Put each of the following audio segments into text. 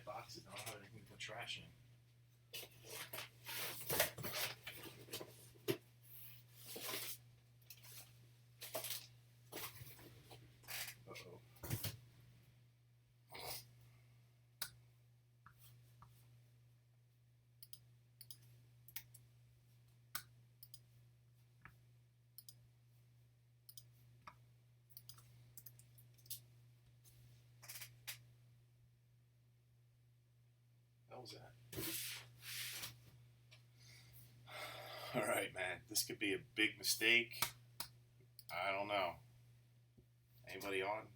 my boxes. I don't have anything to put trash in. What was that? Alright, man. This could be a big mistake. I don't know. Anybody on?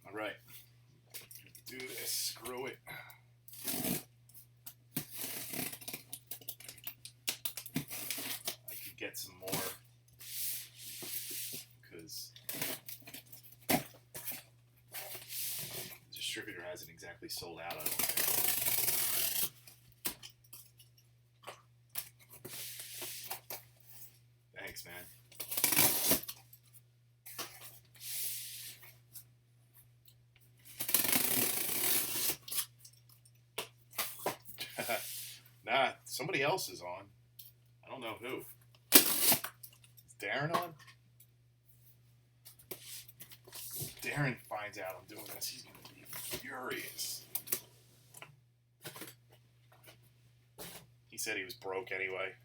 Alright. Do this. Screw it. I could get some more. Because the distributor hasn't exactly sold out, I don't think. Thanks, man. Nah, somebody else is on. I don't know who. Is Darren on? Darren finds out I'm doing this, he's going to be furious. He said he was broke anyway.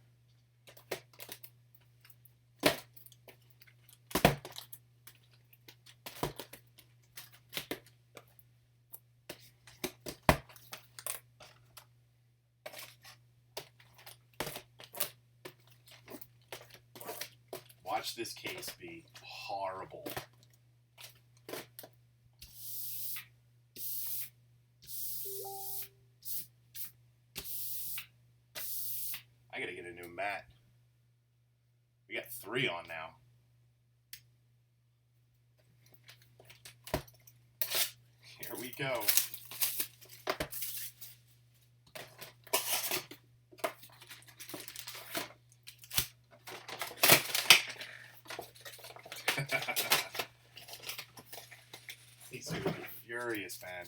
Watch this case be horrible. I gotta get a new mat. We got 3 on now. Here we go. He's gonna be furious, man.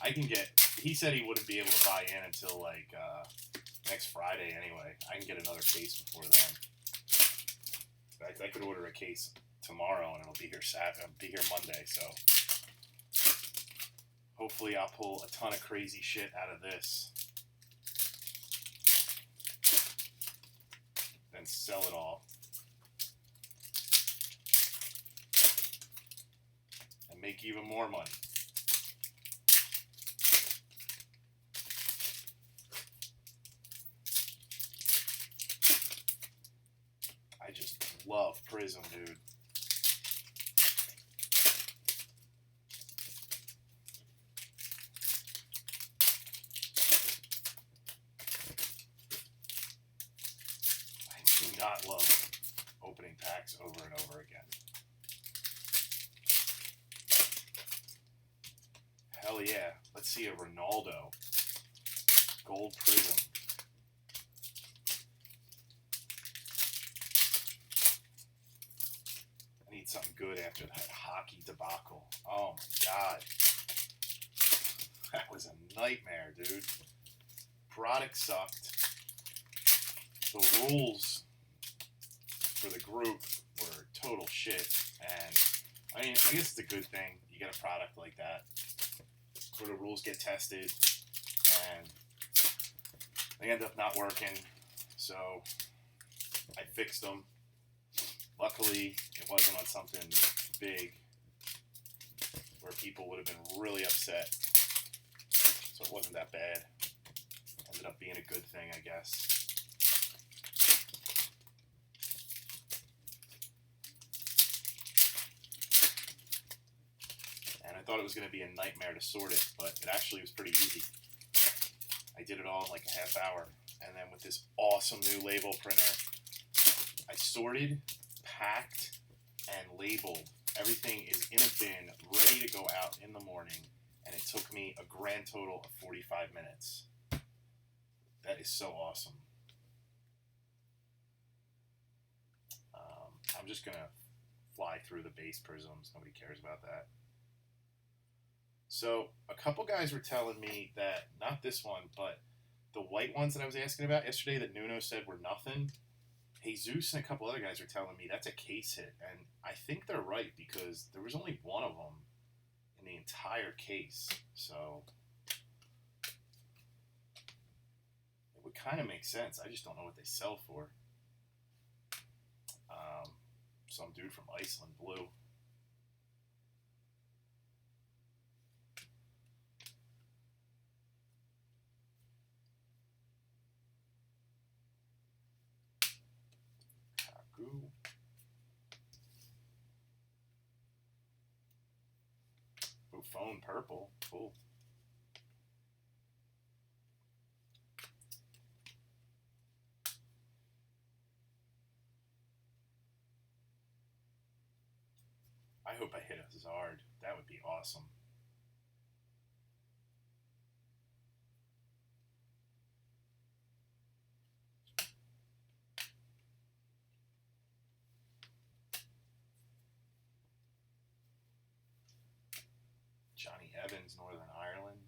I can get. He said he wouldn't be able to buy in until like next Friday anyway. I can get another case before then. In fact, I could order a case tomorrow and it'll be here Monday. So hopefully I'll pull a ton of crazy shit out of this, then sell it all. Make even more money. I just love Prizm, dude. I do not love opening packs over and over again. Hell yeah. Let's see a Ronaldo. Gold Prizm. I need something good after that hockey debacle. Oh my god. That was a nightmare, dude. Product sucked. The rules for the group were total shit. And I mean, I guess it's a good thing you get a product like that, where the rules get tested and they end up not working. So I fixed them. Luckily, it wasn't on something big where people would have been really upset. So it wasn't that bad. Ended up being a good thing, I guess. And I thought it was going to be a nightmare to sort it, but it actually was pretty easy. I did it all in like a half hour. And then with this awesome new label printer, I sorted, packed, and labeled. Everything is in a bin, ready to go out in the morning, and it took me a grand total of 45 minutes. That is so awesome. I'm just going to fly through the base prisms. Nobody cares about that. So a couple guys were telling me that, not this one, but the white ones that I was asking about yesterday that Nuno said were nothing, Jesus and a couple other guys were telling me that's a case hit. And I think they're right, because there was only one of them in the entire case. So it would kind of make sense. I just don't know what they sell for. Some dude from Iceland, blue. Kaku. Buffon, purple. Cool. I hope I hit a Zard. That would be awesome. Johnny Evans, Northern Ireland.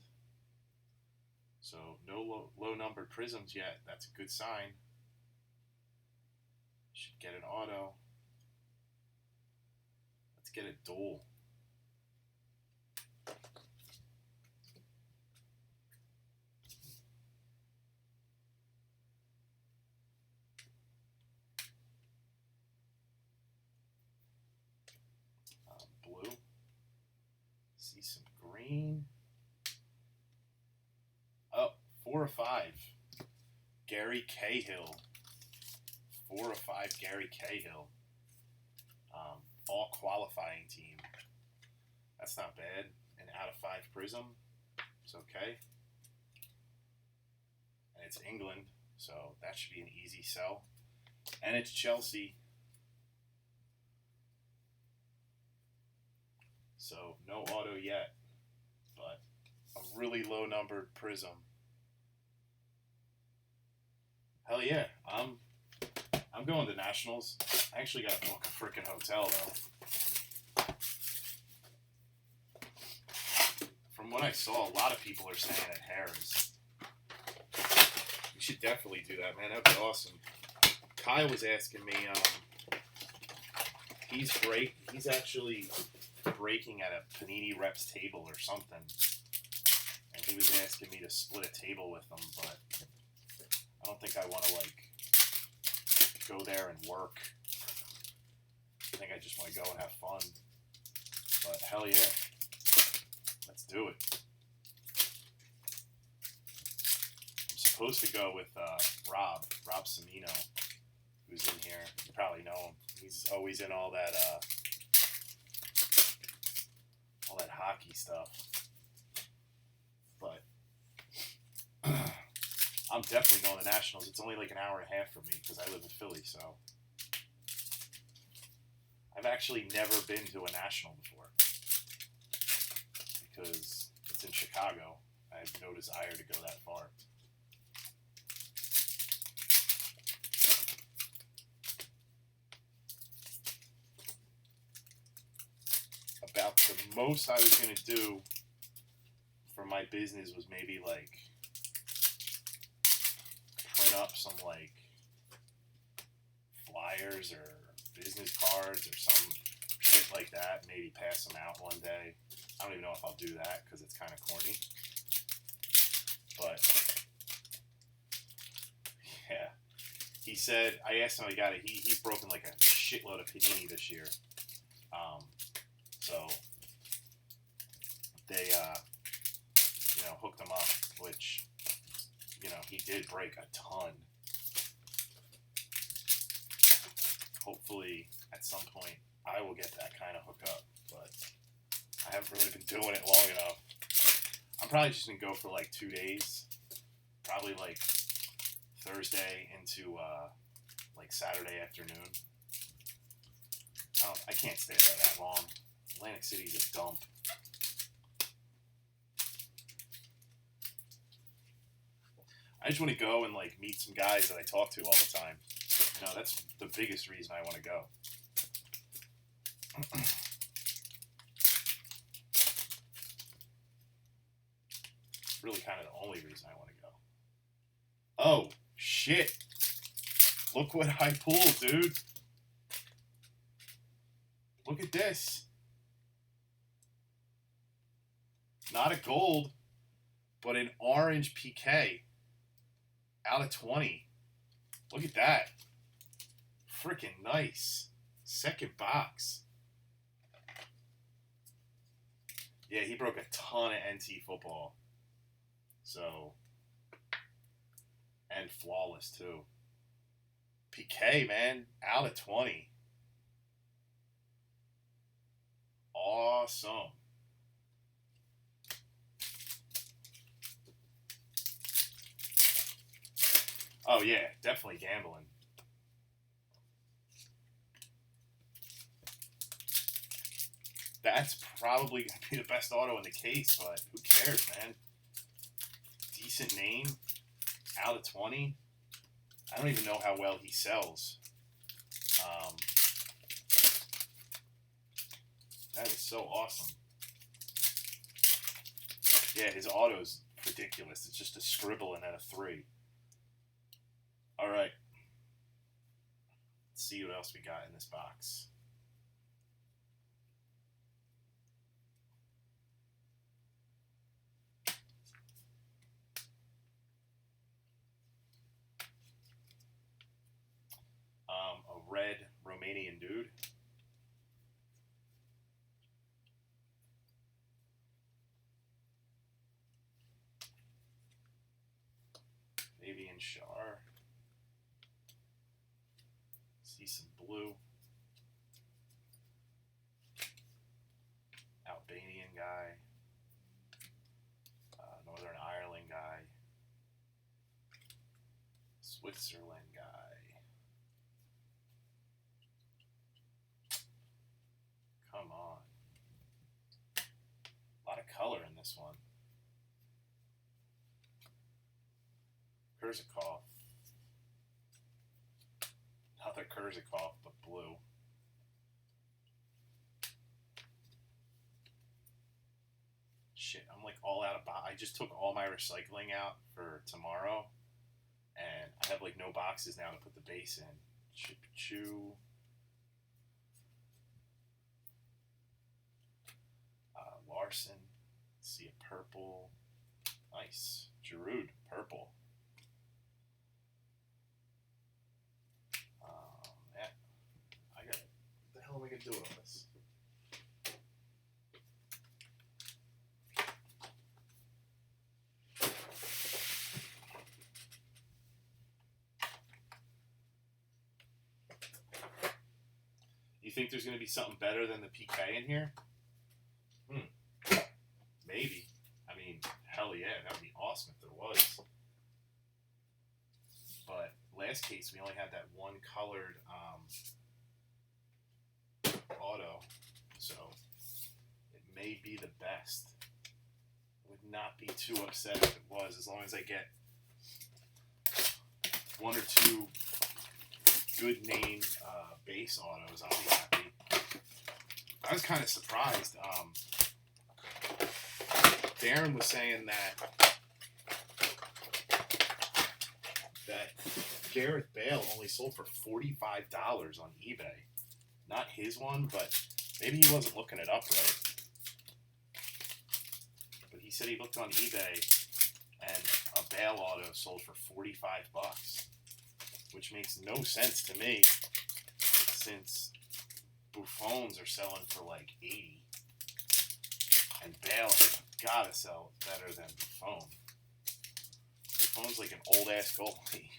So no low-numbered prisms yet. That's a good sign. Should get an auto. Let's get a duel. Blue. See some green. Oh, 4 of 5. Gary Cahill. 4 of 5 Gary Cahill. All qualifying team. That's not bad. An out of 5 Prizm. It's okay. And it's England, so that should be an easy sell. And it's Chelsea. So no auto yet, but a really low numbered Prizm. Hell yeah, I'm going to Nationals. I actually got to book a freaking hotel though. From what I saw, a lot of people are staying at Harris. You should definitely do that, man. That'd be awesome. Kyle was asking me, he's actually breaking at a Panini Reps table or something, and he was asking me to split a table with him, but I don't think I want to like go there and work. I think I just want to go and have fun. But hell yeah, let's do it. I'm supposed to go with Rob Cimino, who's in here. You probably know him. He's always in all that hockey stuff. But I'm definitely going to Nationals. It's only like an hour and a half for me because I live in Philly, so I've actually never been to a National before because it's in Chicago. I have no desire to go that far. About the most I was going to do for my business was maybe like print up some like flyers or business cards or some shit like that, maybe pass them out one day. I don't even know if I'll do that because it's kind of corny, but yeah, he said, I asked him how he got it. He's broken like a shitload of Panini this year. So they, hooked him up, which, he did break a ton. Hopefully, at some point, I will get that kind of hookup, but I haven't really been doing it long enough. I'm probably just going to go for like 2 days, probably like Thursday into like Saturday afternoon. I can't stay there that long. Atlantic City's a dump. I just want to go and like meet some guys that I talk to all the time. You know, that's the biggest reason I want to go. Really kind of the only reason I want to go. Oh, shit. Look what I pulled, dude. Look at this. Not a gold, but an orange PK. Out of 20. Look at that. Freaking nice. Second box. Yeah, he broke a ton of NT football. So, and flawless too. PK, man, out of 20. Awesome. Oh yeah, definitely gambling. That's probably going to be the best auto in the case, but who cares, man? Decent name, out of 20. I don't even know how well he sells. That is so awesome. Yeah, his auto's ridiculous. It's just a scribble and then a 3. All right. Let's see what else we got in this box. A red Romanian dude. Fabian Schär. See some blue. Albanian guy. Northern Ireland guy. Switzerland guy. Come on. A lot of color in this one. Kurzakov. Another Kurzakov, but blue. Shit, I'm like all out of I just took all my recycling out for tomorrow. And I have like no boxes now to put the base in. Chip-Chew. Larson. Let's see a purple. Nice. Giroud, purple. Yeah. I got it. What the hell am I going to do with all this? You think there's going to be something better than the PK in here? Maybe. I mean, hell yeah, that would be awesome if there was. But last case, we only had that one colored auto, so it may be the best. Would not be too upset if it was, as long as I get one or two good name base autos, I'll be happy. I was kind of surprised. Darren was saying that Gareth Bale only sold for $45 on eBay. Not his one, but maybe he wasn't looking it up right. But he said he looked on eBay and a Bale auto sold for $45, which makes no sense to me since Buffons are selling for like $80. And Bale has got to sell better than Buffon. Buffon's like an old-ass goalie.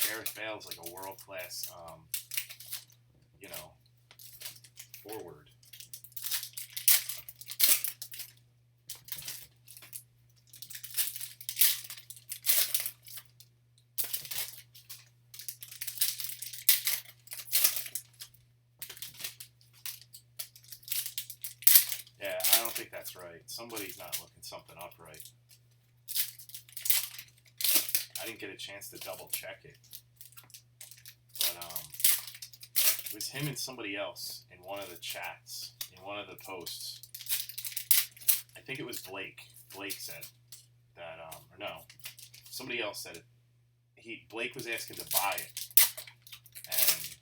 Gareth Bale's like a world-class, forward. think that's right. Somebody's not looking something up right. I didn't get a chance to double check it. But it was him and somebody else in one of the chats, in one of the posts. I think it was Blake. Blake said that, or no, somebody else said it. Blake was asking to buy it, and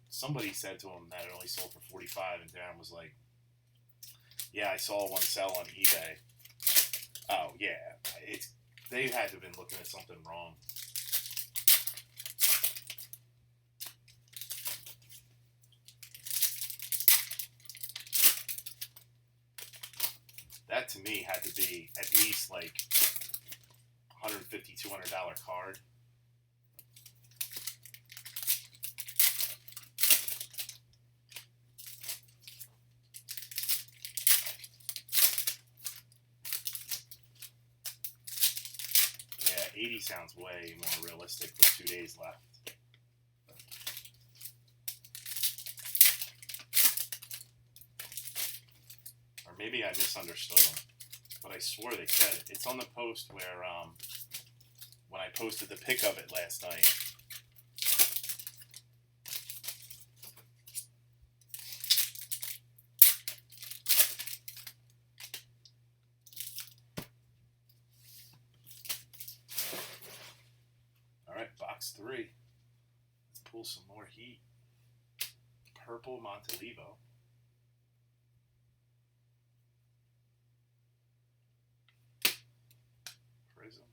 somebody said to him that it only sold for 45, and Darren was like, "Yeah, I saw one sell on eBay." Oh yeah, they had to have been looking at something wrong. That to me had to be at least like $150, $200 card. Yeah, 80 sounds way more realistic with 2 days left. Or maybe I misunderstood them, but I swore they said it. It's on the post where, when I posted the pic of it last night. Alright, box 3. Let's pull some more heat. Purple Montalivo. Prizm.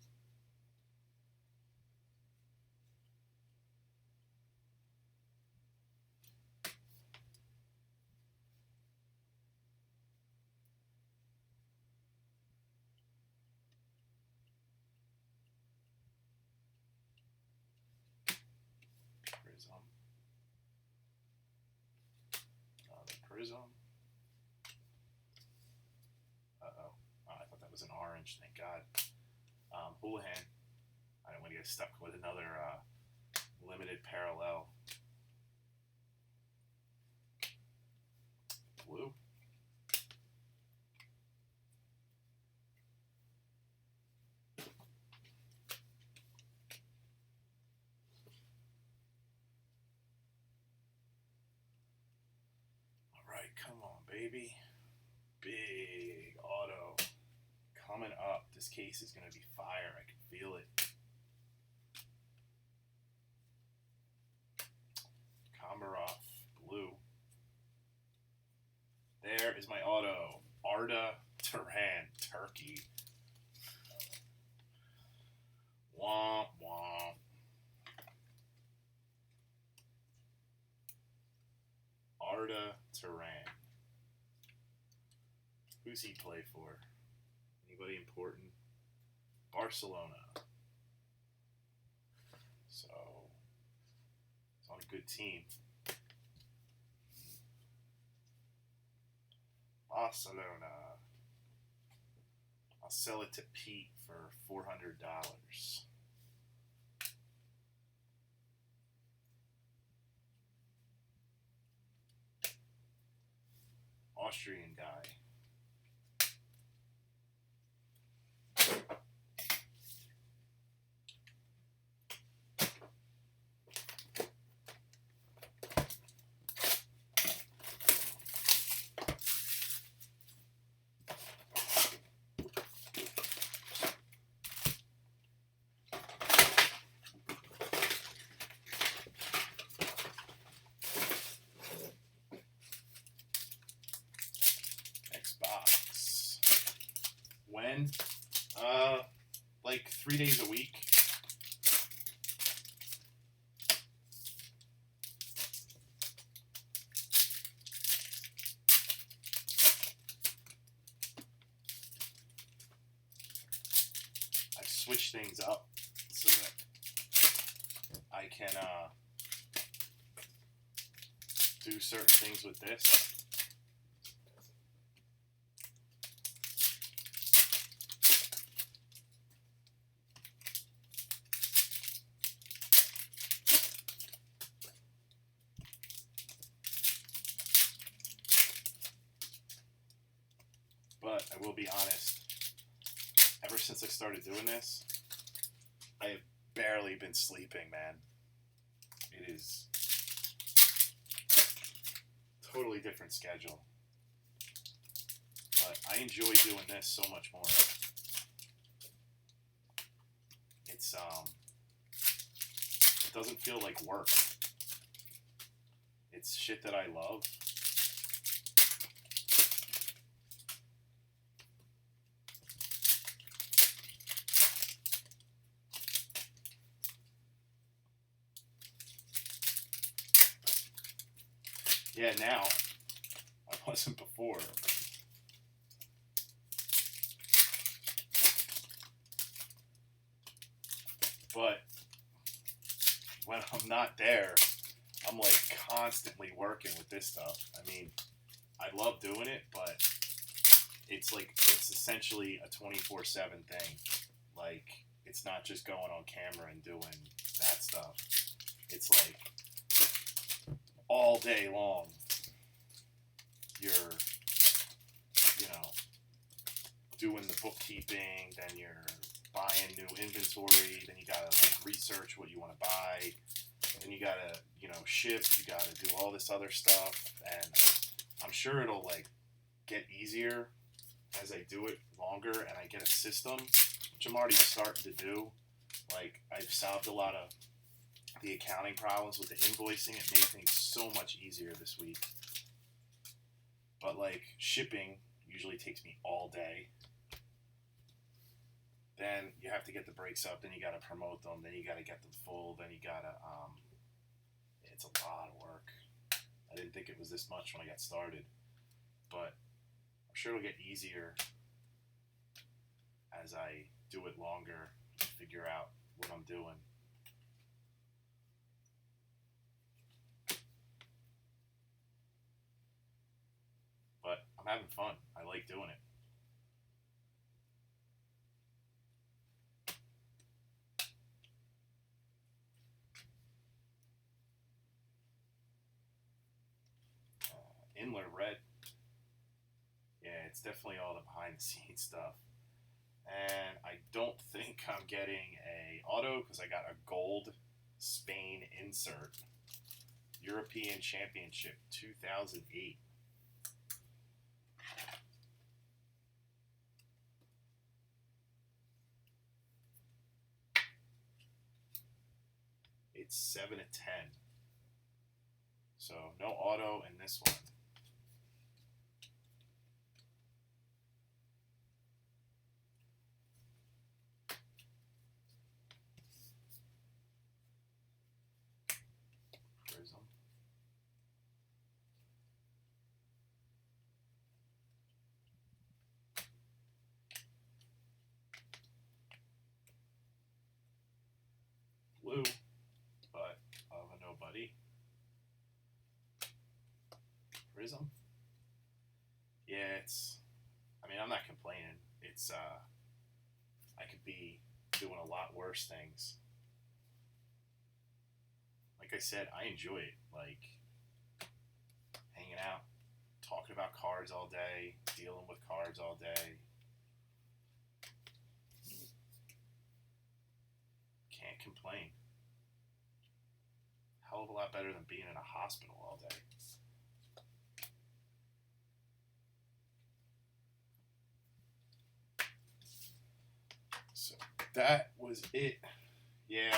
Prizm. Another Prizm. Uh-oh. Oh, I thought that was an orange, thank God. Houlihan. I don't want to get stuck with another limited parallel. Blue. Alright, come on, baby. Big auto coming up. This case is going to be fire. I can feel it. Komarov, blue. There is my auto. Arda Turan, Turkey. Womp womp. Arda Turan. Who's he play for? Anybody important? Barcelona. So, it's on a good team. Barcelona. I'll sell it to Pete for $400. Austrian guy. Box. When? Like 3 days a week. I've switched things up so that I can do certain things with this. But I will be honest, ever since I started doing this, I have barely been sleeping, man. It is totally different schedule. But I enjoy doing this so much more. It's it doesn't feel like work. It's shit that I love. Yeah, now. I wasn't before. But when I'm not there, I'm like constantly working with this stuff. I mean, I love doing it, but it's like, it's essentially a 24/7 thing. Like, it's not just going on camera and doing that stuff. It's like all day long you're, you know, doing the bookkeeping, then you're buying new inventory, then you gotta like research what you want to buy, then you gotta, you know, ship, you gotta do all this other stuff, and I'm sure it'll like get easier as I do it longer and I get a system, which I'm already starting to do. Like, I've solved a lot of the accounting problems with the invoicing. It made things so much easier this week. But like, shipping usually takes me all day. Then you have to get the breaks up, then you gotta promote them, then you gotta get them full, then you gotta, it's a lot of work. I didn't think it was this much when I got started, but I'm sure it'll get easier as I do it longer and figure out what I'm doing. But I'm having fun. I like doing it. Inler red. Yeah, it's definitely all the behind the scenes stuff. And I don't think I'm getting a auto because I got a gold Spain insert. European Championship 2008. It's 7 of 10. So no auto in this one. Prizm. Blue, but of a nobody. Prizm. Yeah, I mean, I'm not complaining. It's, I could be doing a lot worse things. Like I said, I enjoy it. Like, hanging out, talking about cards all day, dealing with cards all day. Can't complain. Hell of a lot better than being in a hospital all day. So that was it. Yeah,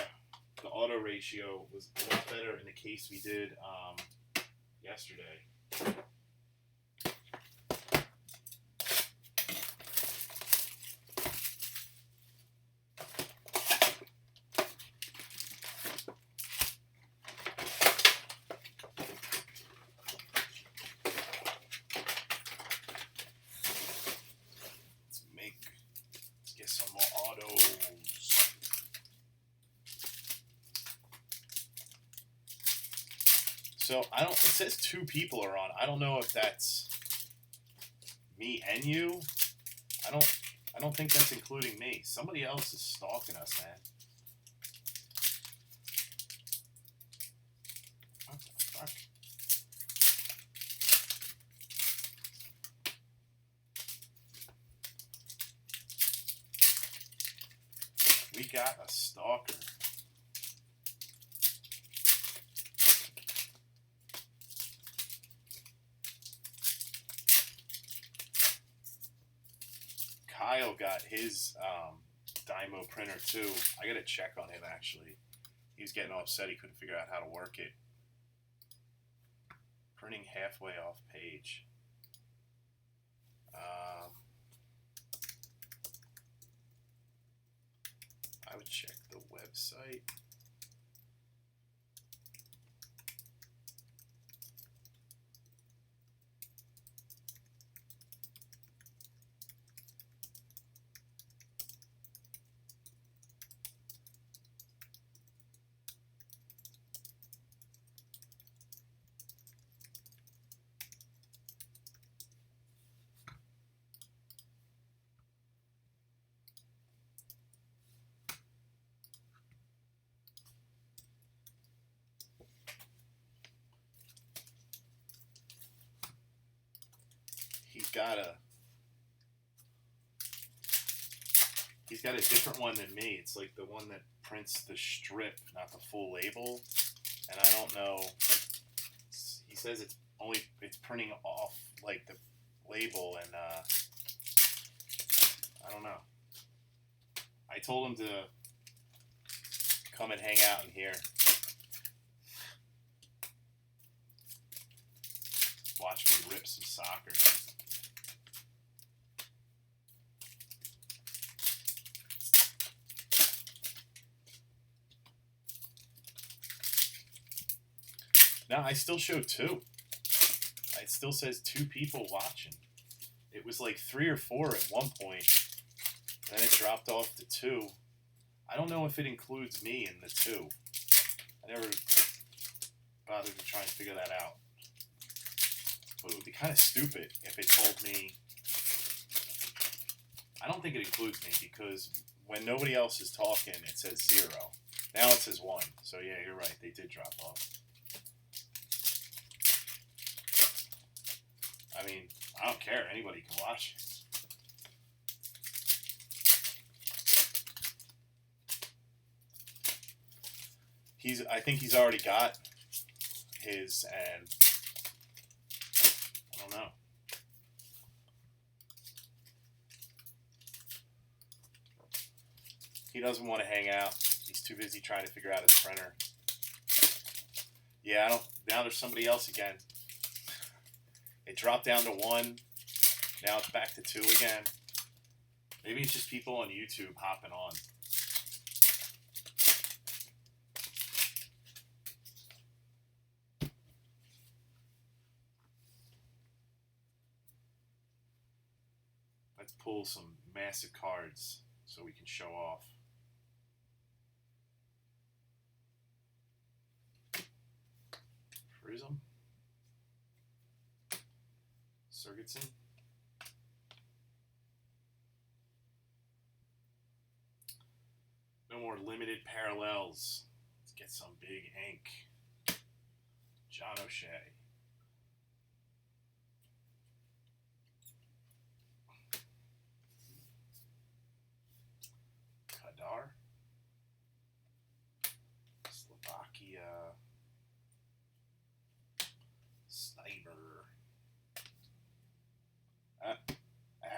the auto ratio was a lot better in the case we did yesterday. Let's get some more autos. So it says 2 people are on. I don't know if that's me and you. I don't think that's including me. Somebody else is stalking us, man. What the fuck? We got a stalker. Kyle got his Dymo printer too. I gotta check on him actually. He was getting upset he couldn't figure out how to work it. Printing halfway off page. I would check the website. He's got a different one than me. It's like the one that prints the strip, not the full label. And I don't know. He says it's printing off like the label, and I don't know. I told him to come and hang out in here. Watch me rip some soccer. No, I still show 2. It still says 2 people watching. It was like 3 or 4 at one point. Then it dropped off to 2. I don't know if it includes me in the 2. I never bothered to try and figure that out. But it would be kind of stupid if it told me. I don't think it includes me because when nobody else is talking, it says 0. Now it says 1. So yeah, you're right. They did drop off. I mean, I don't care. Anybody can watch. I think he's already got his, and I don't know. He doesn't want to hang out. He's too busy trying to figure out his printer. Yeah, now there's somebody else again. It dropped down to 1. Now it's back to 2 again. Maybe it's just people on YouTube hopping on. Let's pull some massive cards so we can show off. Prizm. Sergetson. No more limited parallels. Let's get some big ink. John O'Shea. Kadar. Slovakia. Sniper. I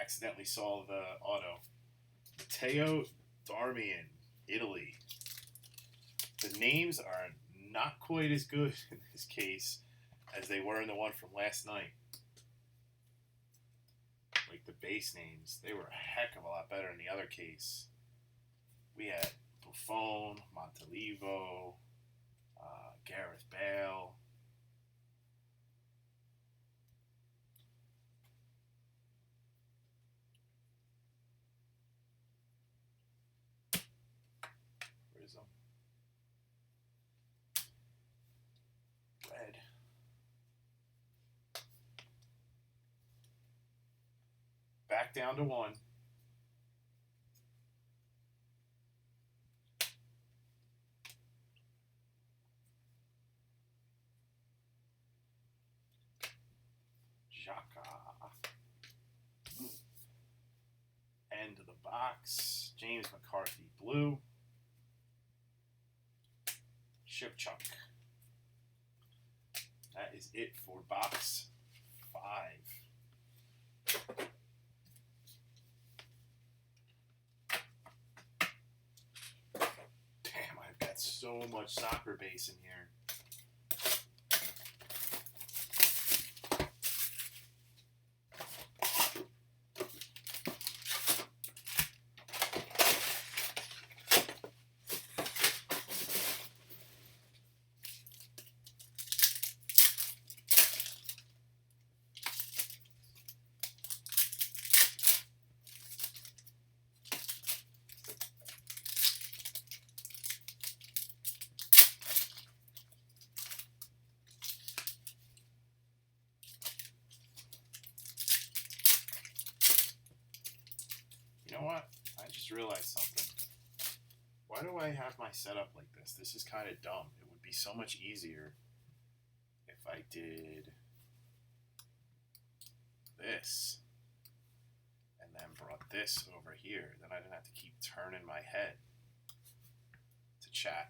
accidentally saw the auto. Matteo Darmian, Italy. The names are not quite as good in this case as they were in the one from last night. Like the base names, they were a heck of a lot better in the other case. We had Buffon, Montalivo, Gareth Bale. Prizm. Red. Back down to 1. End of the box. James McCarthy, blue. Shipchuk. That is it for box 5. Damn, I've got so much soccer base in here. You know what? I just realized something. Why do I have my setup like this? This is kind of dumb. It would be so much easier if I did this and then brought this over here. Then I didn't have to keep turning my head to chat.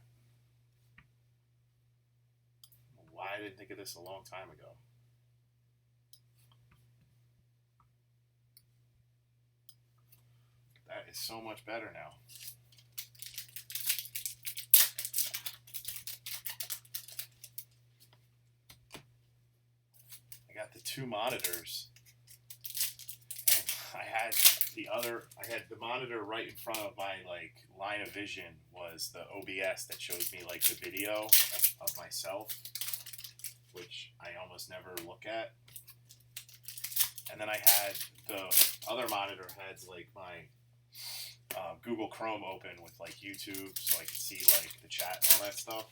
Why I didn't think of this a long time ago. That is so much better now. I got the 2 monitors. And I had the monitor right in front of my line of vision was the OBS that shows me the video of myself, which I almost never look at. And then I had the other monitor had my Google Chrome open with YouTube, so I could see the chat and all that stuff.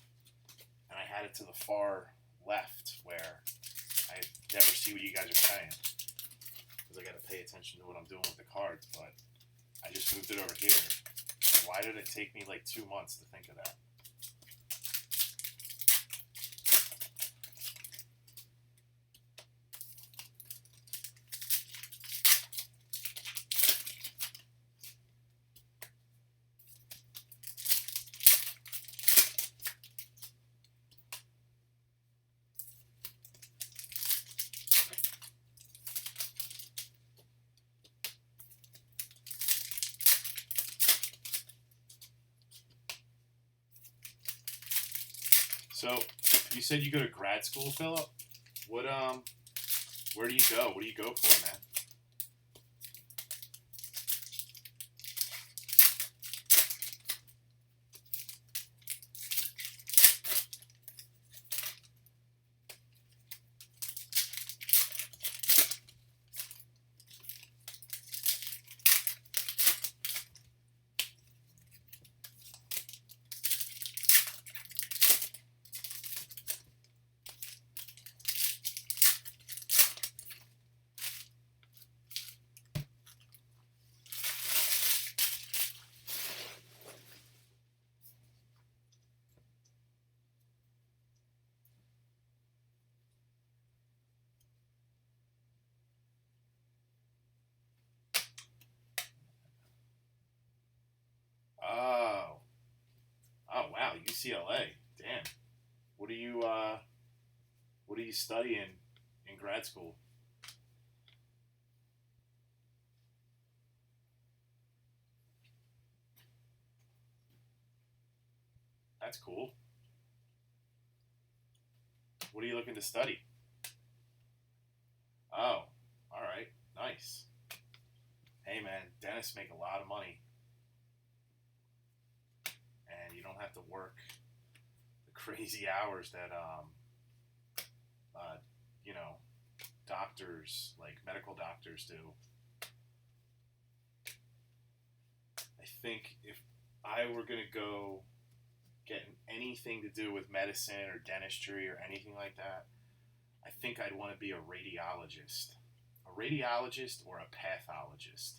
And I had it to the far left where I never see what you guys are saying because I got to pay attention to what I'm doing with the cards. But I just moved it over here. Why did it take me 2 months to think of that? So, you said you go to grad school, Philip? What, where do you go? What do you go for, man? Oh wow, UCLA. Damn. What are you studying in grad school? That's cool. What are you looking to study? Oh, all right. Nice. Hey man, dentists make a lot of money. And you don't have to work the crazy hours that doctors, medical doctors, do. I think if I were going to go get anything to do with medicine or dentistry or anything like that, I think I'd want to be a radiologist. A radiologist or a pathologist.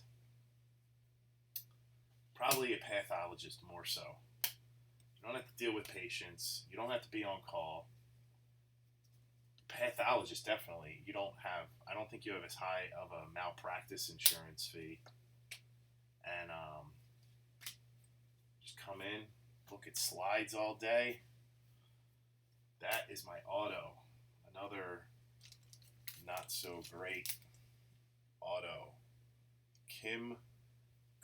Probably a pathologist more so. You don't have to deal with patients. You don't have to be on call. Pathologist, definitely. I don't think you have as high of a malpractice insurance fee. And just come in, look at slides all day, that is my auto. Another not so great auto. Kim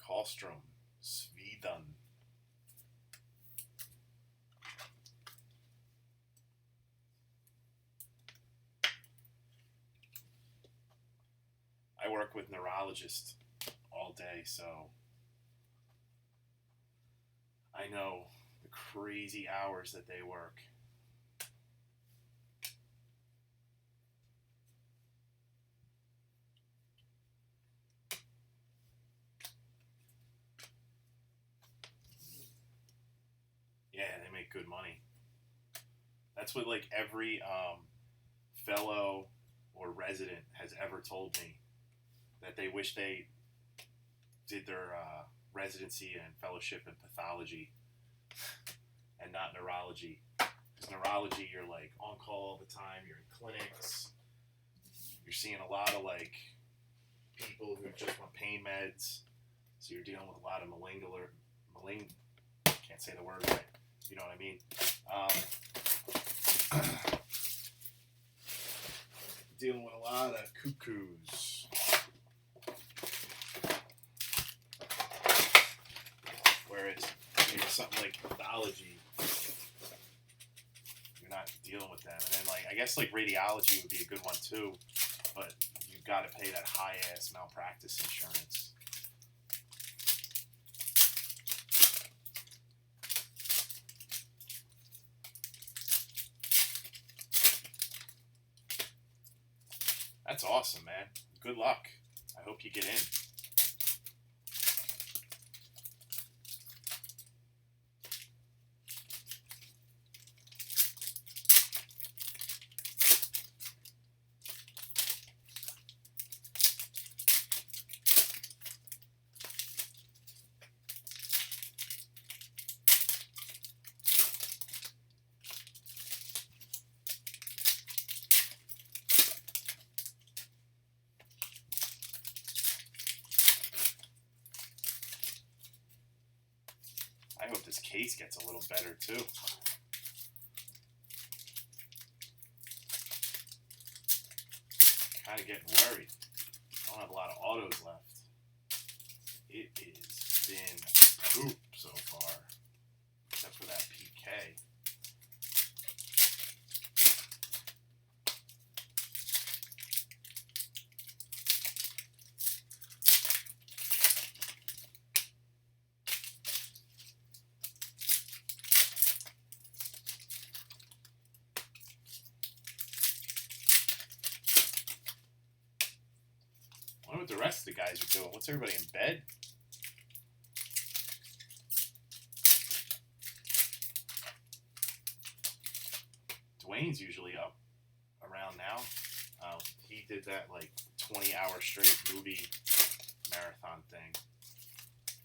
Kallstrom, Sweden. I work with neurologists all day, so I know the crazy hours that they work. Yeah, they make good money. That's what like every fellow or resident has ever told me, that they wish they did their residency and fellowship in pathology and not neurology. Because neurology, you're like on call all the time. You're in clinics. You're seeing a lot of like people who just want pain meds. So you're dealing with a lot of can't say the word right. You know what I mean? Dealing with a lot of cuckoos. Whereas something like pathology, you're not dealing with them. And then like I guess like radiology would be a good one too, but you've got to pay that high ass malpractice insurance. That's awesome, man. Good luck. I hope you get in. I hope this case gets a little better too. Kind of getting worried. I don't have a lot of autos left. It has been poop so far, except for that PK. I wonder what the rest of the guys are doing. What's everybody in bed? Dwayne's usually up around now. He did that like 20-hour straight movie marathon thing.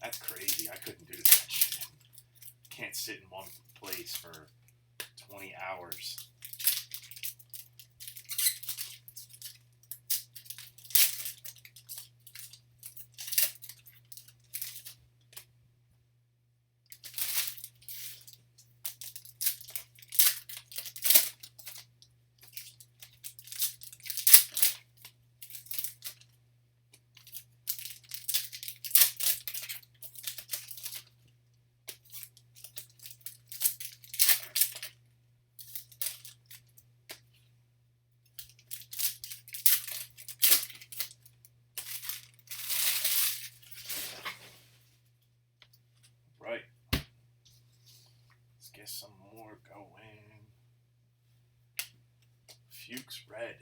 That's crazy. I couldn't do that shit. Can't sit in one place for 20 hours. Right. Let's get some more going. Fuchs red.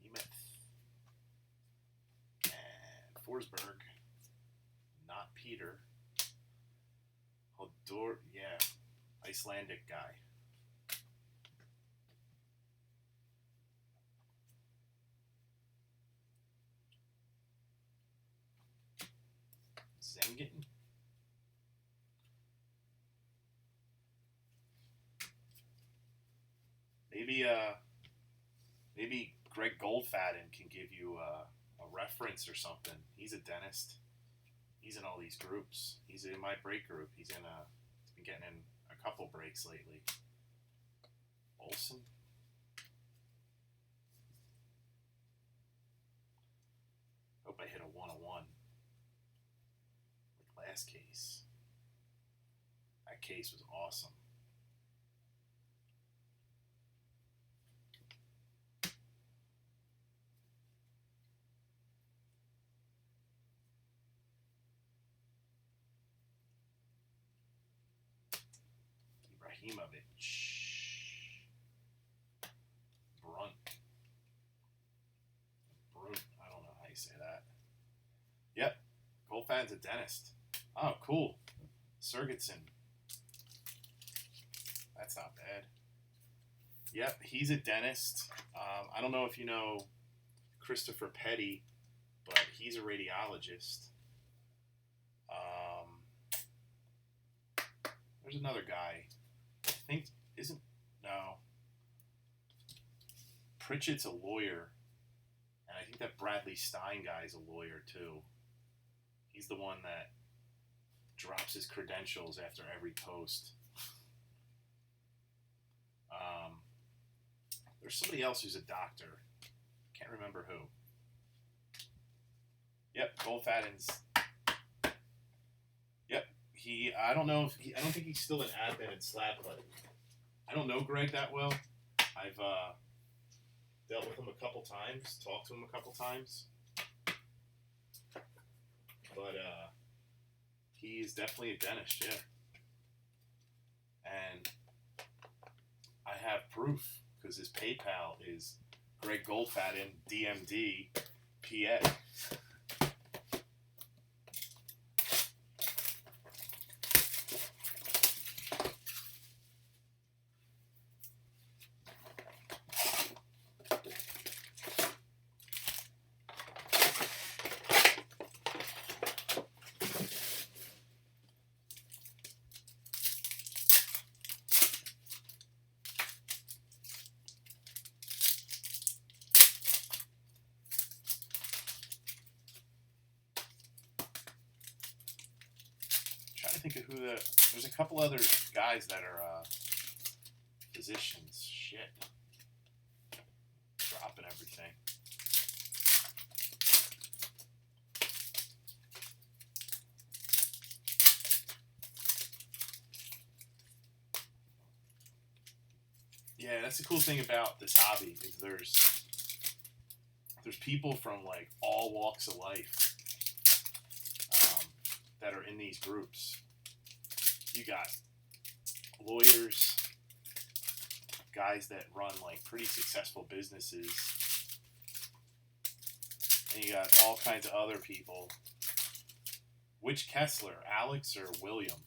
Emeth. And Forsberg. Not Peter. Hodor, yeah. Icelandic guy. Zengen. Maybe Greg Goldfaden can give you a reference or something. He's a dentist. He's in all these groups. He's in my break group. He's been getting in a a couple breaks lately. Olsen. Hope I hit a 101. Like last case. That case was awesome. Ibrahimovic. Brunt. I don't know how you say that. Yep. Goldfat's a dentist. Oh, cool. Sergetson. That's not bad. Yep, he's a dentist. I don't know if you know Christopher Petty, but he's a radiologist. There's another guy. I think, no. Pritchett's a lawyer. And I think that Bradley Stein guy's a lawyer, too. He's the one that drops his credentials after every post. There's somebody else who's a doctor. Can't remember who. Yep, Goldfat's. Yep, I don't think he's still an admin at Slab Hut. I don't know Greg that well. I've dealt with him a couple times, talked to him a couple times. But he is definitely a dentist, yeah. And I have proof because his PayPal is Greg Goldfaden, DMD, PA. Think of there's a couple other guys that are physicians. Shit. Dropping everything. Yeah, that's the cool thing about this hobby is there's people from like all walks of life that are in these groups. You got lawyers, guys that run like pretty successful businesses, and you got all kinds of other people. Which Kessler, Alex or William?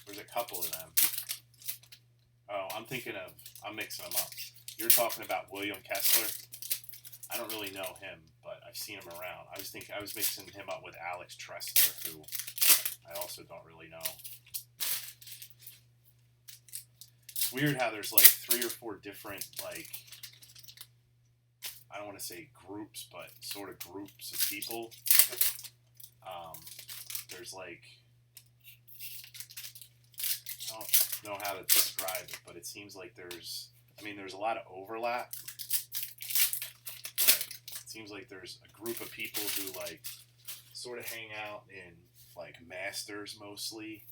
There's a couple of them. Oh, I'm mixing them up. You're talking about William Kessler? I don't really know him, but I've seen him around. I was mixing him up with Alex Tressler, who I also don't really know. It's weird how there's like 3 or 4 different, like, I don't want to say groups, but sort of groups of people. There's like, I don't know how to describe it, but it seems like there's a lot of overlap. But it seems like there's a group of people who like sort of hang out in like Masters mostly,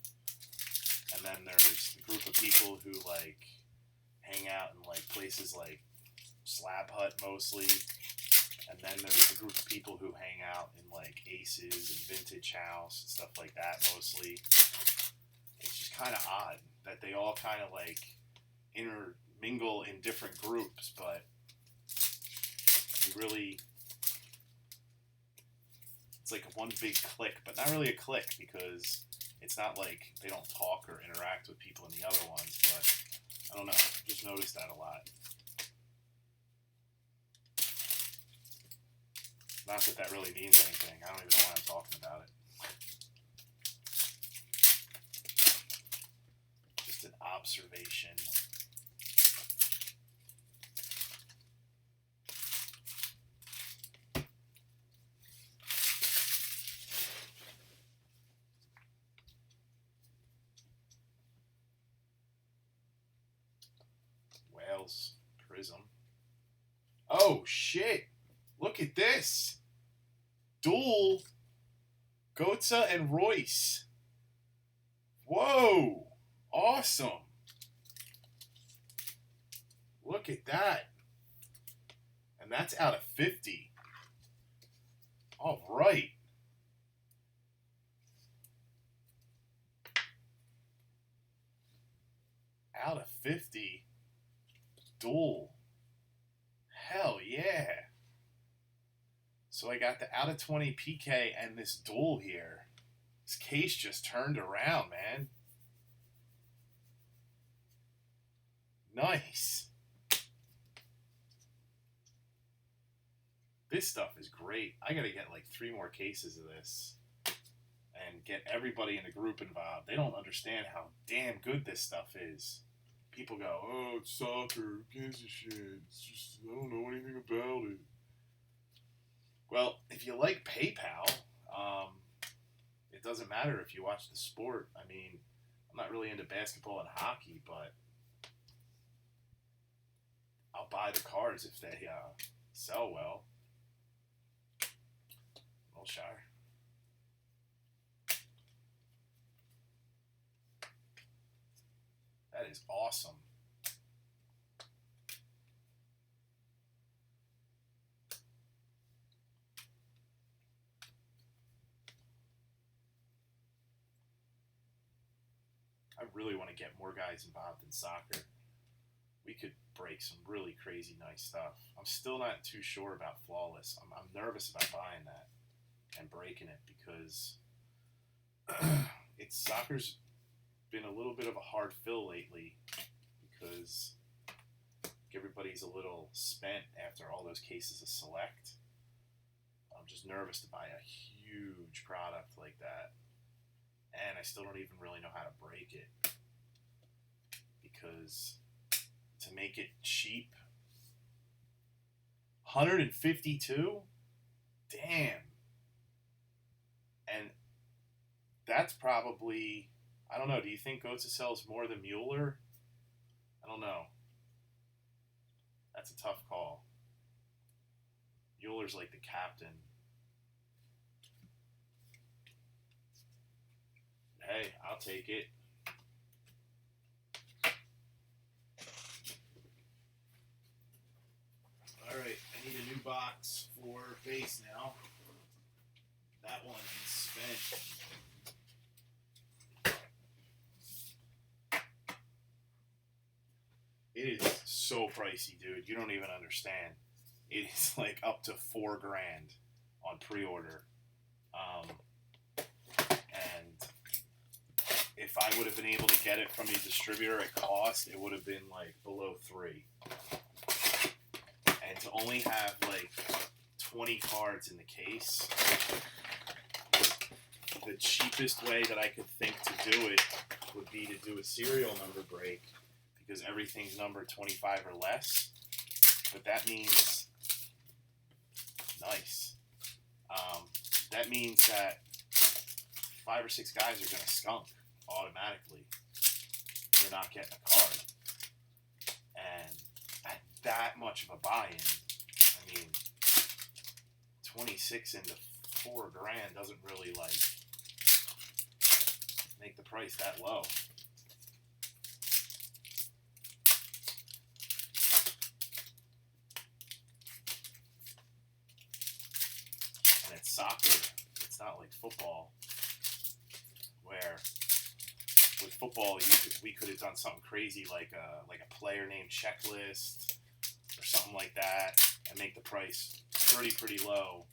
and then there's a group of people who like hang out in like places like Slab Hut mostly, and then there's a group of people who hang out in like Aces and Vintage House and stuff like that mostly. It's just kind of odd that they all kind of like intermingle in different groups, but you really, it's like one big clique, but not really a clique because it's not like they don't talk or interact with people in the other ones, but I don't know, I just noticed that a lot. Not that that really means anything, I don't even know why I'm talking about it. Just an observation. shit. Look at this. Dual Götze and Royce. Whoa. Awesome. Look at that. And that's out of 50. All right. Out of 50. Dual. Hell yeah. So I got the out of 20 PK and this dual here. This case just turned around, man. Nice. This stuff is great. I gotta get like 3 more cases of this and get everybody in the group involved. They don't understand how damn good this stuff is. People go, oh, it's soccer, who gives a shit? It's just, I don't know anything about it. Well, if you like PayPal, it doesn't matter if you watch the sport. I mean, I'm not really into basketball and hockey, but I'll buy the cards if they sell well. Wilshire. That is awesome. I really want to get more guys involved in soccer. We could break some really crazy nice stuff. I'm still not too sure about Flawless. I'm nervous about buying that and breaking it because soccer's been a little bit of a hard fill lately because everybody's a little spent after all those cases of Select. I'm just nervous to buy a huge product like that. And I still don't even really know how to break it because to make it cheap, 152? Damn. And that's probably, I don't know, do you think Götze sells more than Mueller? I don't know. That's a tough call. Mueller's like the captain. Hey, I'll take it. Alright, I need a new box for base now. That one is spent. It is so pricey, dude. You don't even understand. It is like up to $4,000 on pre-order. And if I would have been able to get it from the distributor at cost, it would have been like below $3,000. And to only have like 20 cards in the case, the cheapest way that I could think to do it would be to do a serial number break because everything's numbered 25 or less. But that means, nice. That means that 5 or 6 guys are going to skunk automatically. They're not getting a card. And at that much of a buy-in, I mean, 26 into $4,000 doesn't really like make the price that low. And it's soccer. It's not like football, where with football we could have done something crazy like a player name checklist or something like that and make the price pretty low,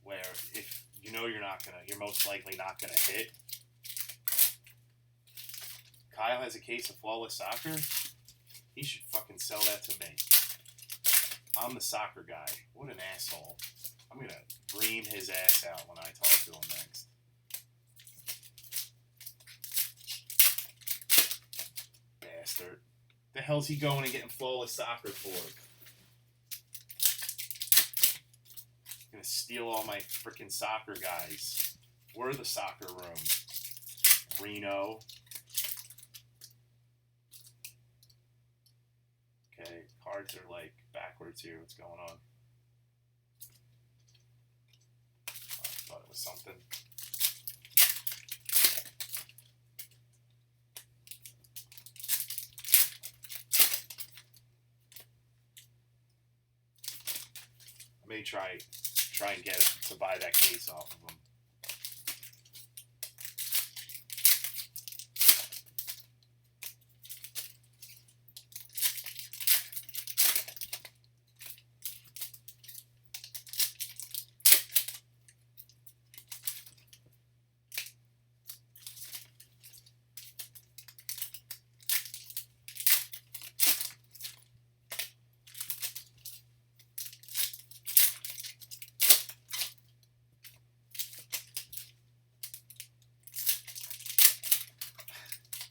where if you know you're most likely not gonna hit. Kyle has a case of Flawless Soccer. He should fucking sell that to me. I'm the soccer guy. What an asshole. I'm gonna ream his ass out when I talk to him next. Bastard. The hell's he going and getting Flawless Soccer for? Gonna steal all my freaking soccer guys. We're the soccer room. Reno. Okay, cards are like backwards here. What's going on? something. I may try and get it to buy that case off of them.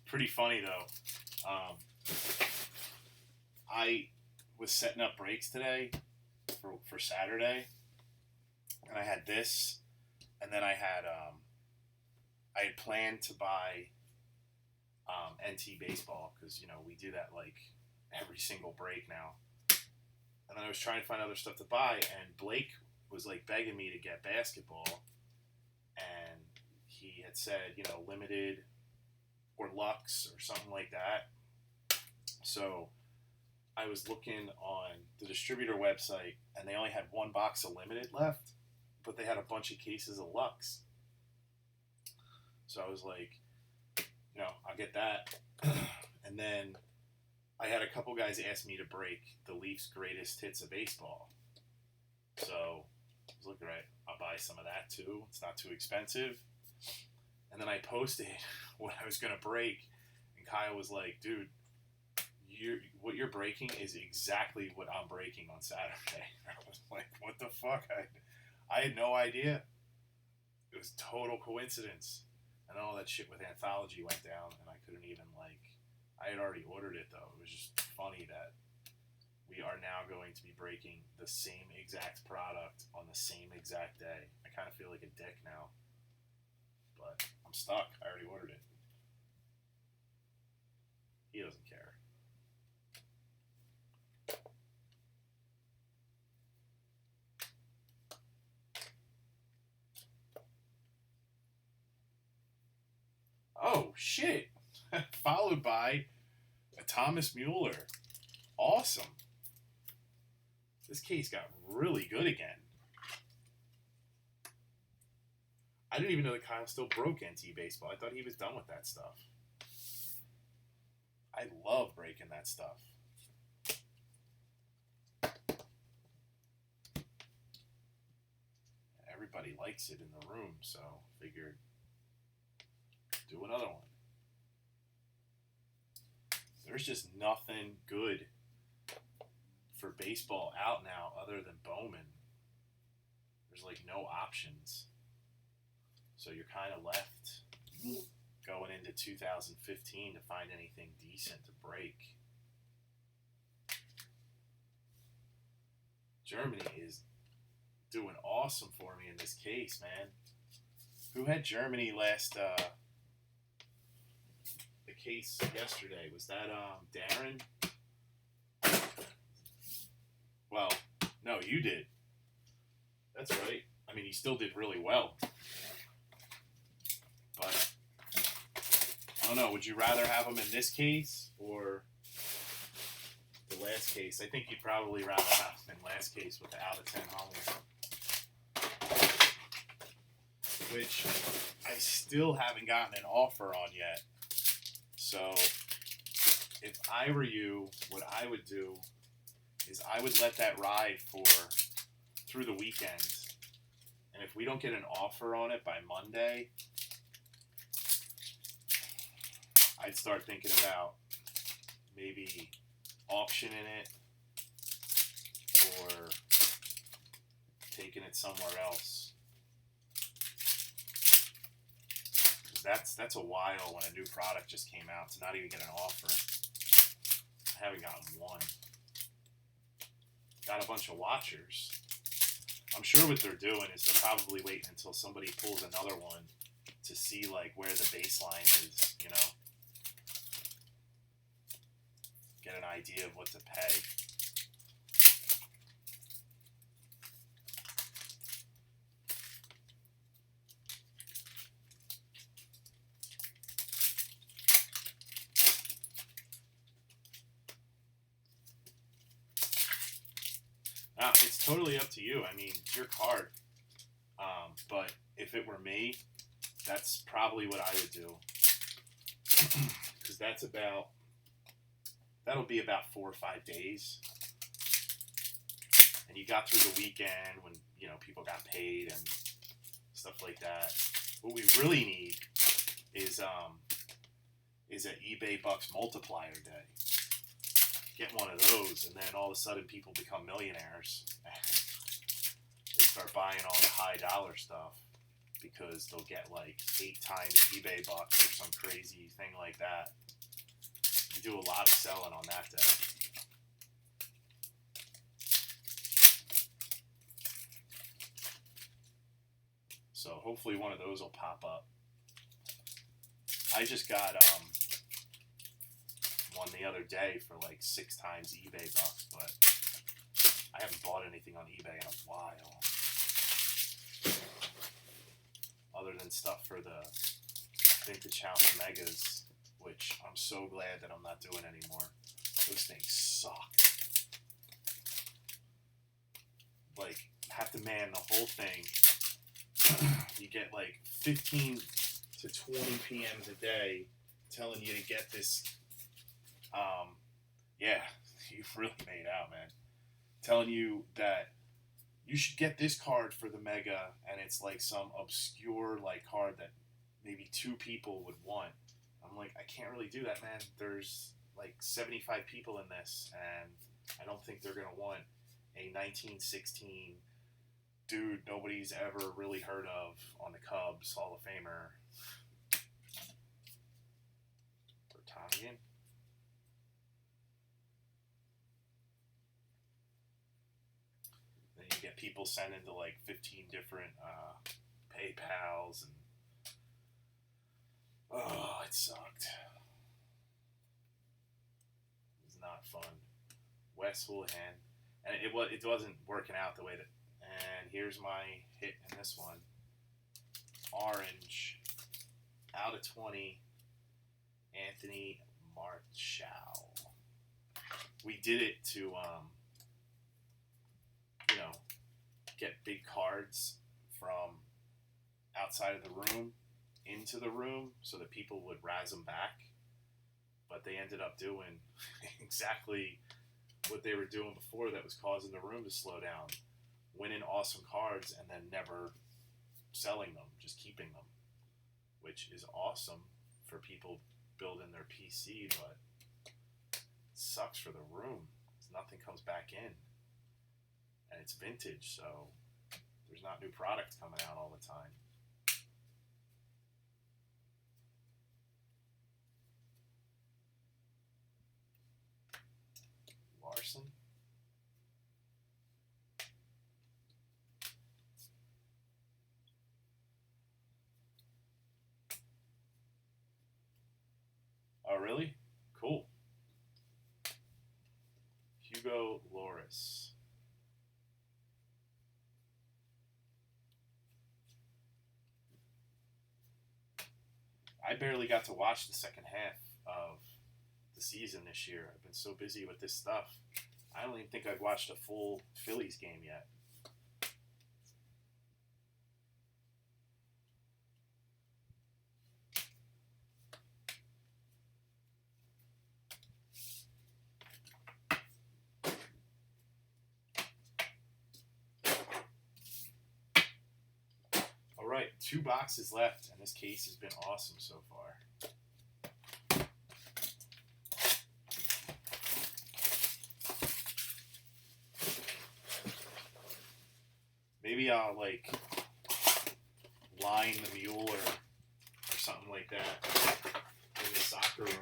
Pretty funny though. I was setting up breaks today for Saturday, and I had this, and then I had planned to buy NT baseball because we do that like every single break now. And then I was trying to find other stuff to buy, and Blake was like begging me to get basketball, and he had said limited or Lux or something like that. So I was looking on the distributor website, and they only had one box of limited left, but they had a bunch of cases of Lux. So I was like, I'll get that. And then I had a couple guys ask me to break the Leafs' greatest hits of baseball. So I was looking, right, I'll buy some of that too. It's not too expensive. And then I posted what I was going to break, and Kyle was like, dude, what you're breaking is exactly what I'm breaking on Saturday. I was like, what the fuck? I had no idea. It was total coincidence. And all that shit with Anthology went down, and I couldn't even, I had already ordered it, though. It was just funny that we are now going to be breaking the same exact product on the same exact day. I kind of feel like a dick now. But I'm stuck. I already ordered it. He doesn't care. Oh, shit. Followed by a Thomas Mueller. Awesome. This case got really good again. I didn't even know that Kyle still broke NT baseball. I thought he was done with that stuff. I love breaking that stuff. Everybody likes it in the room, so figured do another one. There's just nothing good for baseball out now other than Bowman. There's no options. So you're kind of left going into 2015 to find anything decent to break. Germany is doing awesome for me in this case, man. Who had Germany last, the case yesterday? Was that, Darren? Well, no, you did. That's right. I mean, he still did really well. But, I don't know, would you rather have him in this case or the last case? I think you'd probably rather have him in last case with the out of 10 homers. Which I still haven't gotten an offer on yet. So, if I were you, what I would do is I would let that ride through the weekend. And if we don't get an offer on it by Monday, I'd start thinking about maybe auctioning it or taking it somewhere else. That's a while when a new product just came out to not even get an offer. I haven't gotten one. Got a bunch of watchers. I'm sure what they're doing is they're probably waiting until somebody pulls another one to see where the baseline is, Get an idea of what to pay. totally up to you. I mean, it's your card. But if it were me, that's probably what I would do. Because that'll be about 4 or 5 days. And you got through the weekend when, you know, people got paid and stuff like that. What we really need is an eBay Bucks multiplier day. Get one of those, and then all of a sudden people become millionaires. They start buying all the high dollar stuff because they'll get like 8 times eBay Bucks or some crazy thing like that. You do a lot of selling on that day. So hopefully one of those will pop up. I just got one the other day for like 6 times eBay Bucks, but I haven't bought anything on eBay in a while. Other than stuff for the Vintage House Megas, which I'm so glad that I'm not doing anymore. Those things suck. Like, have to man the whole thing. You get like 15 to 20 PMs a day telling you to get this. Yeah, you've really made out, man. Telling you that you should get this card for the Mega, and it's like some obscure like card that maybe 2 people would want. I'm like, I can't really do that, man. There's like 75 people in this, and I don't think they're gonna want a 1916 dude nobody's ever really heard of on the Cubs, Hall of Famer. Bertanian. Then you get people sending to like 15 different PayPals, and oh, it sucked. It was not fun. Wes Houlihan, and it wasn't working out the way that. And here's my hit in this one. Orange, out of 20, Anthony Martial. We did it to, get big cards from outside of the room into the room so that people would razz them back. But they ended up doing exactly what they were doing before that was causing the room to slow down. Winning awesome cards and then never selling them, just keeping them, which is awesome for people building their PC, but it sucks for the room because nothing comes back in, and it's vintage, so there's not new products coming out all the time. Larson. Oh, really? Cool. Hugo Loris. I barely got to watch the second half of the season this year. I've been so busy with this stuff. I don't even think I've watched a full Phillies game yet. All right, 2 boxes left, and this case has been awesome so far. Maybe I'll like line the mule or something like that in the soccer room.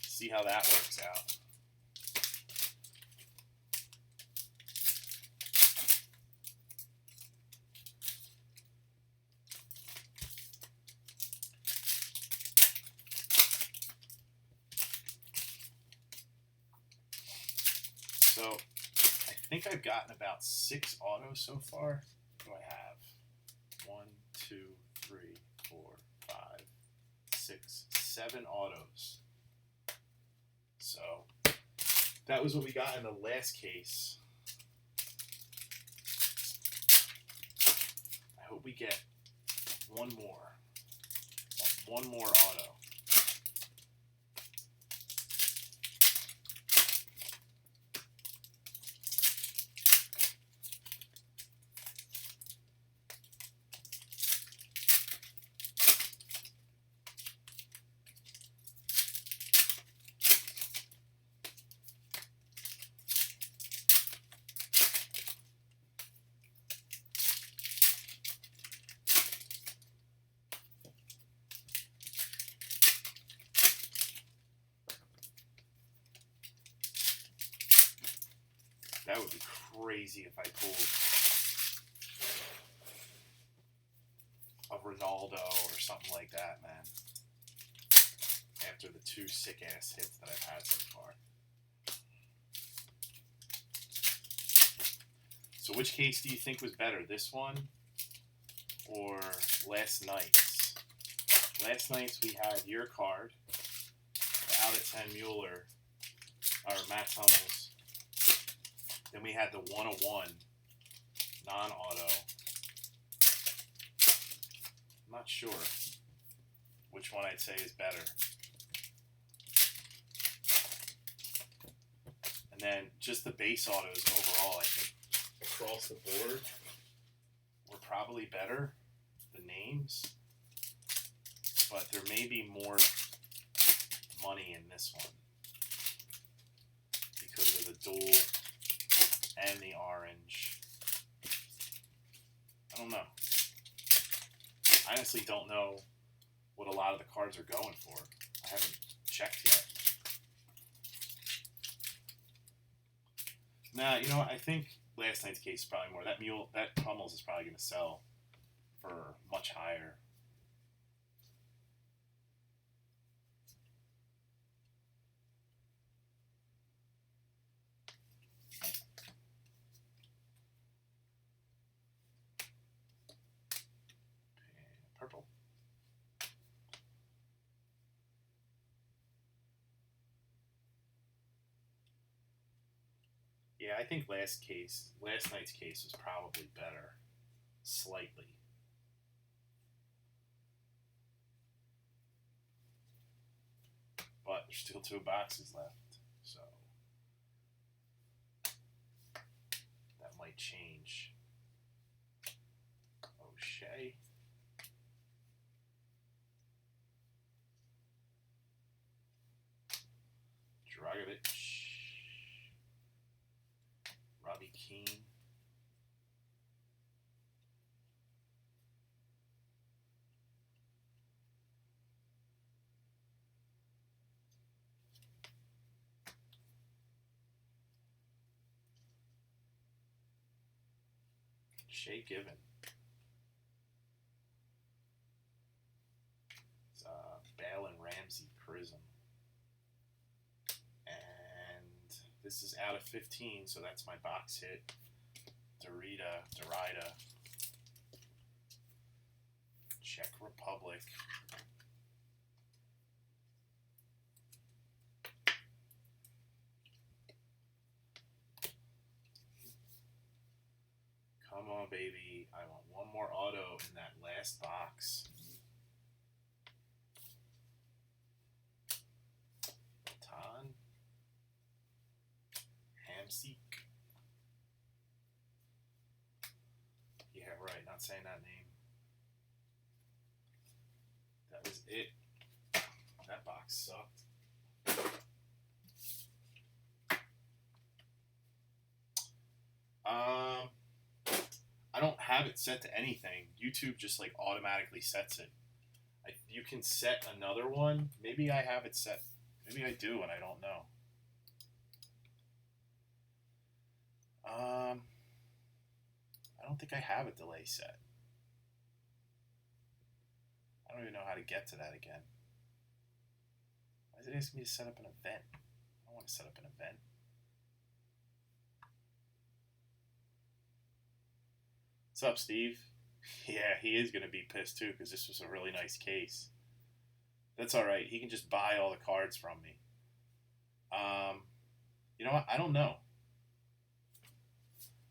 See how that works out. So I think I've gotten about 6 autos so far. What do I have? 1, 2, 3, 4, 5, 7 autos. So that was what we got in the last case. I hope we get one more. One more auto. That would be crazy if I pulled a Ronaldo or something like that, man. After the 2 sick-ass hits that I've had so far. So which case do you think was better, this one or last night's? Last night's we had your card, the out of 10 Mueller, or Matt Hummels. Then we had the 101 non-auto. I'm not sure which one I'd say is better. And then just the base autos overall, I think across the board were probably better, the names. But there may be more money in this one because of the dual and the orange. I don't know. I honestly don't know what a lot of the cards are going for. I haven't checked yet. Nah, you know what? I think last night's case is probably more. That Hummels is probably going to sell for much higher. Purple. Yeah, I think last night's case was probably better, slightly. But there's still 2 boxes left, so that might change. O'Shea. Dragovic. Robbie Keane. Shea Given. It's Bale and Ramsey Prizm. And this is out of 15, so that's my box hit. Derrida. Czech Republic. Come on, baby. I want one more auto in that last box. Tan. Hamsik. Yeah, right. Not saying that name. That was it. That box sucked. I don't have it set to anything. YouTube just like automatically sets it. You can set another one. Maybe I have it set. Maybe I do and I don't know. I don't think I have a delay set. I don't even know how to get to that again. Why is it asking me to set up an event? I don't want to set up an event. What's up, Steve? Yeah, he is going to be pissed too because this was a really nice case. That's all right. He can just buy all the cards from me. Um, you know what? I don't know.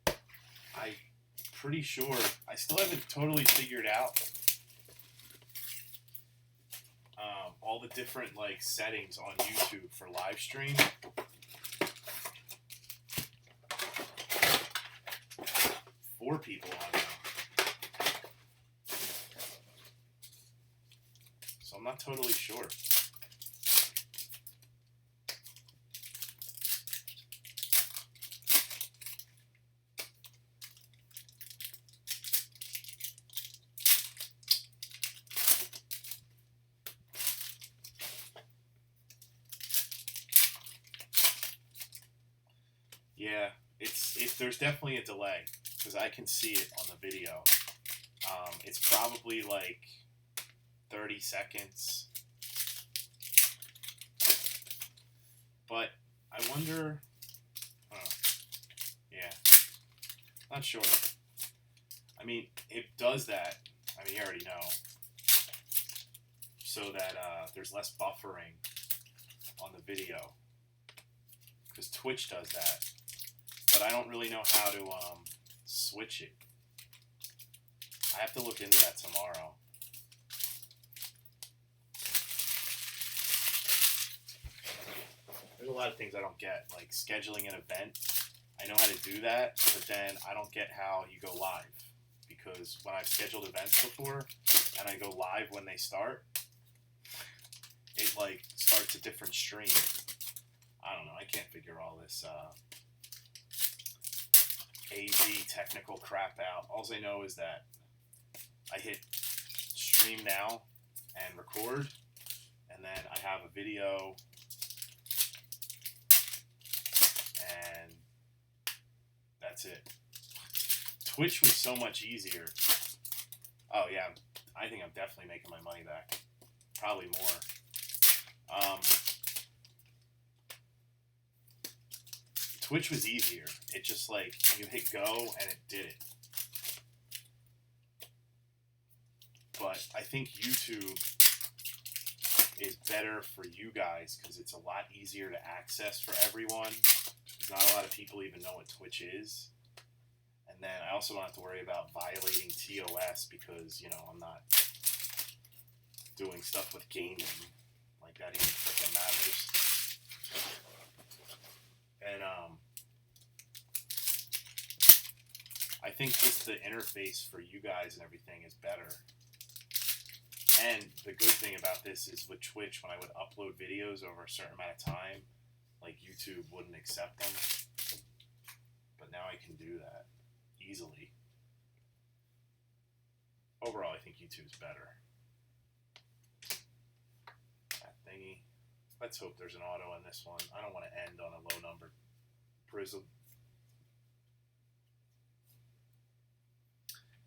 I'm pretty sure. I still haven't totally figured out all the different like settings on YouTube for live stream. 4 people on now. So I'm not totally sure. Yeah, there's definitely a delay because I can see it on the video. It's probably like 30 seconds. But I wonder. Yeah, not sure. I mean, it does that. I mean, you already know. So that there's less buffering on the video. Because Twitch does that. But I don't really know how to switch it. I have to look into that tomorrow. There's a lot of things I don't get, like scheduling an event. I know how to do that, but then I don't get how you go live. Because when I've scheduled events before, and I go live when they start, it like starts a different stream. I don't know, I can't figure all this AV technical crap out. All I know is that I hit stream now and record, and then I have a video, and that's it. Twitch was so much easier. Oh yeah, I think I'm definitely making my money back. Probably more. Twitch was easier. It just like, you hit go and it did it. But I think YouTube is better for you guys because it's a lot easier to access for everyone. Not a lot of people even know what Twitch is. And then I also don't have to worry about violating TOS because, you know, I'm not doing stuff with gaming. Like, that even freaking matters. And I think just the interface for you guys and everything is better. And the good thing about this is with Twitch, when I would upload videos over a certain amount of time, like YouTube wouldn't accept them. But now I can do that easily. Overall, I think YouTube's better. That thingy. Let's hope there's an auto on this one. I don't want to end on a low number Prizm.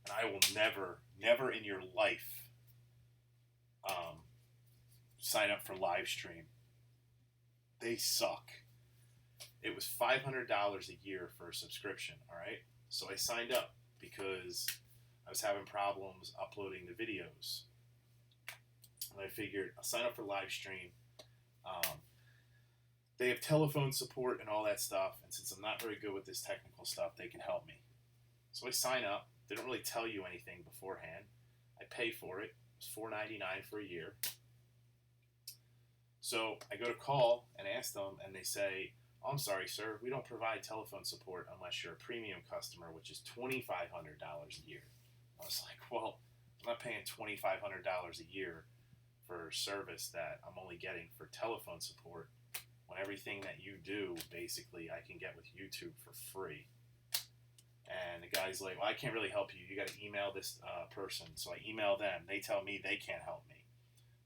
And I will never in your life sign up for live stream. They suck. It was $500 a year for a subscription, alright? So I signed up because I was having problems uploading the videos. And I figured I'll sign up for live stream. They have telephone support and all that stuff, and since I'm not very good with this technical stuff, they can help me. So I sign up. They don't really tell you anything beforehand. I pay for it. It's $4.99 for a year. So I go to call and ask them, and they say, oh, I'm sorry, sir, we don't provide telephone support unless you're a premium customer, which is $2,500 a year. I was like, well, I'm not paying $2,500 a year for service that I'm only getting for telephone support when everything that you do, basically, I can get with YouTube for free. And the guy's like, well, I can't really help you. You got to email this person. So I email them. They tell me they can't help me.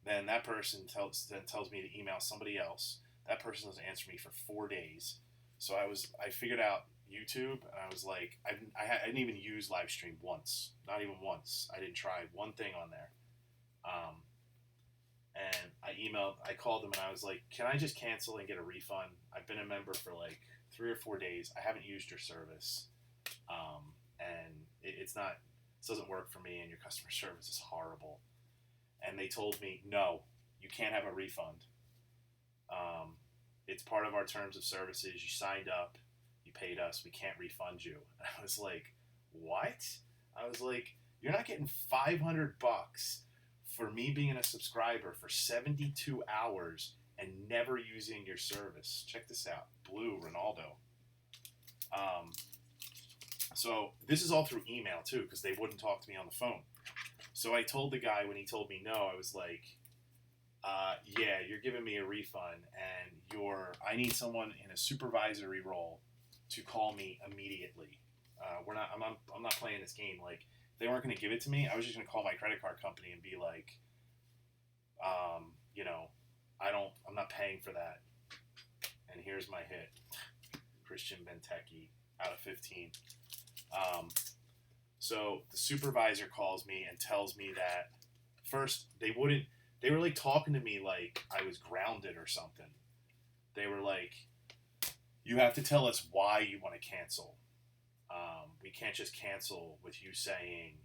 Then that person tells me to email somebody else. That person doesn't answer me for 4 days. So I figured out YouTube, and I was like, I didn't even use live stream once. Not even once. I didn't try one thing on there. And I called them, and I was like, can I just cancel and get a refund? I've been a member for like 3 or 4 days. I haven't used your service. And it doesn't work for me, and your customer service is horrible. And they told me, no, you can't have a refund. It's part of our terms of services. You signed up, you paid us, we can't refund you. And I was like, what? I was like, you're not getting $500 for me being a subscriber for 72 hours and never using your service. Check this out. Blue Ronaldo. So this is all through email too, because they wouldn't talk to me on the phone. So I told the guy when he told me no, I was like, yeah, you're giving me a refund, and I need someone in a supervisory role to call me immediately. I'm not playing this game. Like, if they weren't going to give it to me, I was just going to call my credit card company and be like, you know, I'm not paying for that. And here's my hit. Christian Benteke out of 15. So the supervisor calls me and tells me that first they were like talking to me like I was grounded or something. They were like, you have to tell us why you want to cancel. We can't just cancel with you saying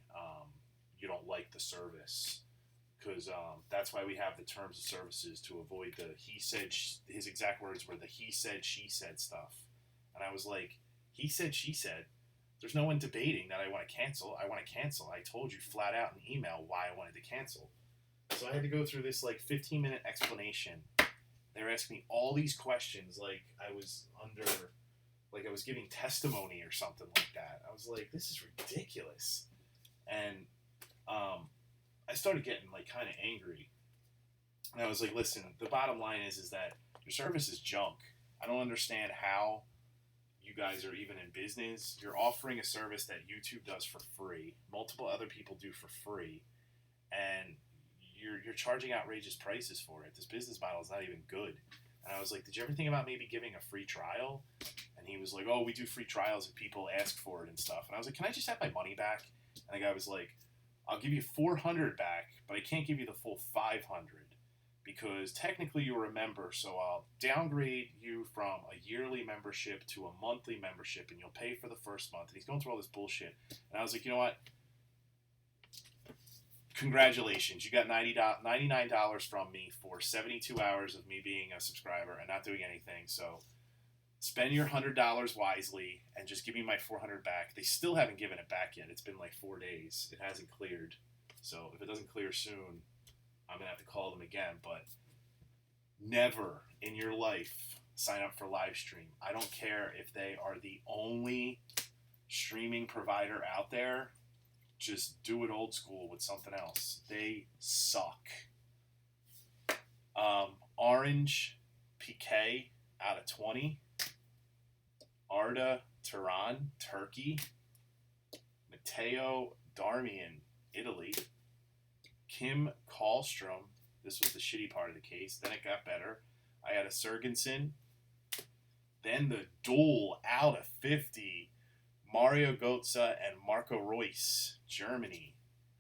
you don't like the service, because that's why we have the terms of services, to avoid the he said, his exact words were the he said, she said stuff. And I was like, he said, she said. There's no one debating that I want to cancel. I want to cancel. I told you flat out in email why I wanted to cancel. So I had to go through this like 15-minute explanation. They were asking me all these questions like I was giving testimony or something like that. I was like, this is ridiculous. And I started getting like kind of angry. And I was like, listen, the bottom line is that your service is junk. I don't understand how you guys are even in business. You're offering a service that YouTube does for free, multiple other people do for free, and you're charging outrageous prices for it. This business model is not even good. And I was like, did you ever think about maybe giving a free trial? And he was like, oh, we do free trials if people ask for it and stuff. And I was like, can I just have my money back? And the guy was like, I'll give you $400 back, but I can't give you the full $500 because technically you're a member, so I'll downgrade you from a yearly membership to a monthly membership, and you'll pay for the first month. And he's going through all this bullshit. And I was like, you know what? Congratulations. You got $99 from me for 72 hours of me being a subscriber and not doing anything. So spend your $100 wisely and just give me my $400 back. They still haven't given it back yet. It's been like 4 days. It hasn't cleared. So if it doesn't clear soon, I'm going to have to call them again. But never in your life sign up for live stream. I don't care if they are the only streaming provider out there. Just do it old school with something else. They suck. Orange PK out of 20. Arda Turan, Turkey. Matteo Darmian, Italy. Kim Kallstrom. This was the shitty part of the case. Then it got better. I had a Sergensen. Then the duel out of 50. Mario Götze and Marco Reus, Germany,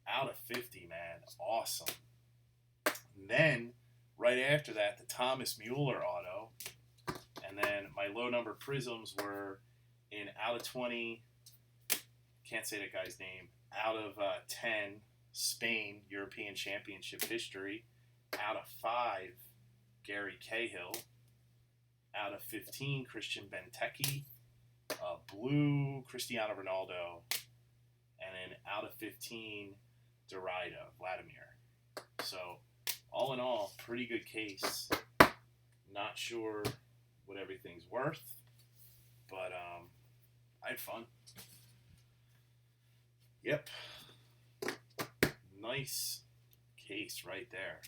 out of 50, man. Awesome. And then, right after that, the Thomas Mueller auto. And then my low number Prizms were in out of 20, can't say that guy's name, out of 10, Spain, European Championship history. Out of 5, Gary Cahill. Out of 15, Christian Benteke. Blue, Cristiano Ronaldo, and then out of 15, Derrida, Vladimir. So, all in all, pretty good case. Not sure what everything's worth, but I had fun. Yep. Nice case right there.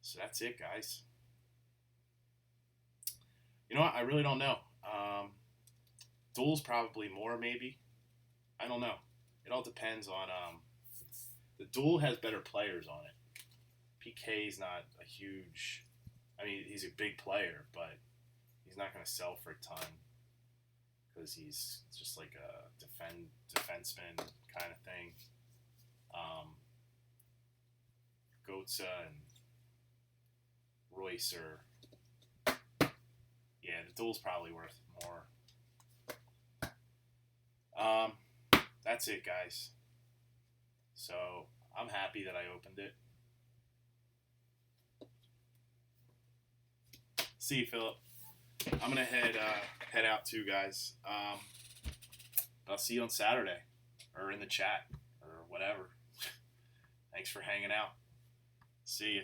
So that's it, guys. You know what? I really don't know. Duel's probably more, maybe. I don't know. It all depends on... the Duel has better players on it. PK's not a huge... I mean, he's a big player, but he's not going to sell for a ton because he's just like a defenseman kind of thing. Götze and Reus are... Yeah, the Duel's probably worth more. That's it, guys. So, I'm happy that I opened it. See you, Philip. I'm gonna head out too, guys. I'll see you on Saturday, or in the chat, or whatever. Thanks for hanging out. See you.